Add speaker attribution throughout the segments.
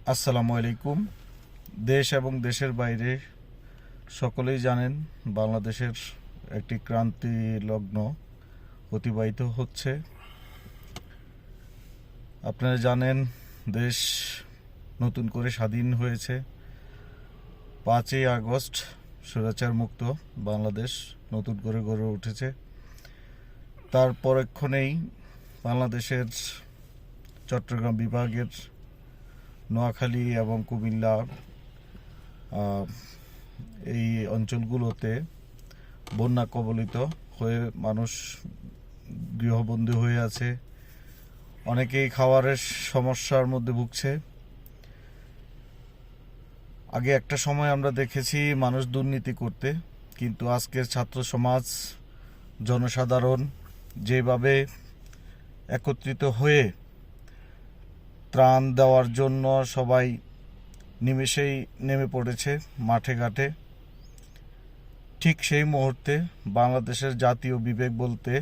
Speaker 1: আসসালামু আলাইকুম। দেশ এবং দেশের বাইরে সকলেই জানেন বাংলাদেশের একটি ক্রান্তি লগ্ন অতিবাহিত হচ্ছে। আপনারা জানেন দেশ নতুন করে স্বাধীন হয়েছে। 5ই আগস্ট স্বৈরাচার মুক্ত বাংলাদেশ নতুন করে গড়ে উঠেছে। তার পরক্ষণেই বাংলাদেশের চট্টগ্রাম বিভাগের নোয়াখালী এবং কুমিল্লা এই অঞ্চলগুলোতে বন্যা কবলিত হয়ে মানুষ গৃহবন্দী হয়ে আছে। অনেকেই খাবারের সমস্যার মধ্যে ভুগছে। আগে একটা সময় আমরা দেখেছি মানুষ দুর্নীতি করতে, কিন্তু আজকের ছাত্র সমাজ জনসাধারণ যেভাবে একত্রিত হয়ে ত্রাণ দেওয়ার জন্য সবাই নিমেষেই নেমে পড়েছে মাঠে ঘাটে, ঠিক সেই মুহূর্তে বাংলাদেশের জাতীয় বিবেক বলতে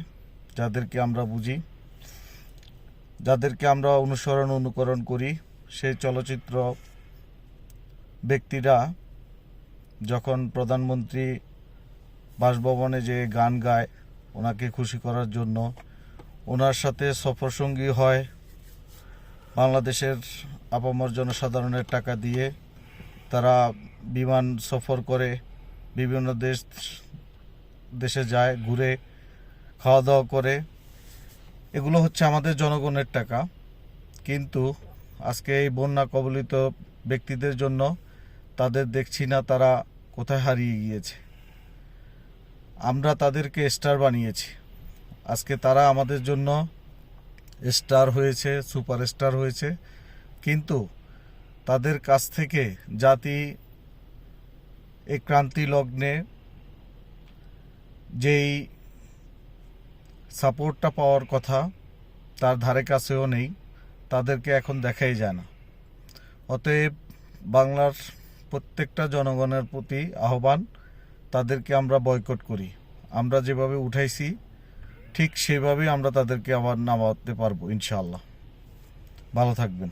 Speaker 1: যাদেরকে আমরা বুঝি, যাদেরকে আমরা অনুকরণ করি, সেই চলচ্চিত্র ব্যক্তিরা যখন প্রধানমন্ত্রী বাসভবনে যে গান গায় ওনাকে খুশি করার জন্য, ওনার সাথে সফরসঙ্গী হয় বাংলাদেশের আপামর জনসাধারণের টাকা দিয়ে, তারা বিমান সফর করে বিভিন্ন দেশে যায়, ঘুরে খাওয়া দাওয়া করে। এগুলো হচ্ছে আমাদের জনগণের টাকা। কিন্তু আজকে এই বন্যা কবলিত ব্যক্তিদের জন্য তাদের দেখছি না তারা কোথায় হারিয়ে গিয়েছে। আমরা তাদেরকে স্টার বানিয়েছি। আজকে তারা আমাদের জন্য স্টার হয়েছে, সুপারস্টার হয়েছে, কিন্তু তাদের কাছ থেকে জাতি এই ক্রান্তি লগ্নে যেই সাপোর্টটা পাওয়ার কথা তার ধারে কাছেও নেই, তাদেরকে এখন দেখাই যায় না। অতএব বাংলার প্রত্যেকটা জনগণের প্রতি আহ্বান, তাদেরকে আমরা বয়কট করি। আমরা যেভাবে উঠাইছি ঠিক সেভাবেই আমরা তাদেরকে আবার নামাতে পারবো ইনশাআল্লাহ। ভালো থাকবেন।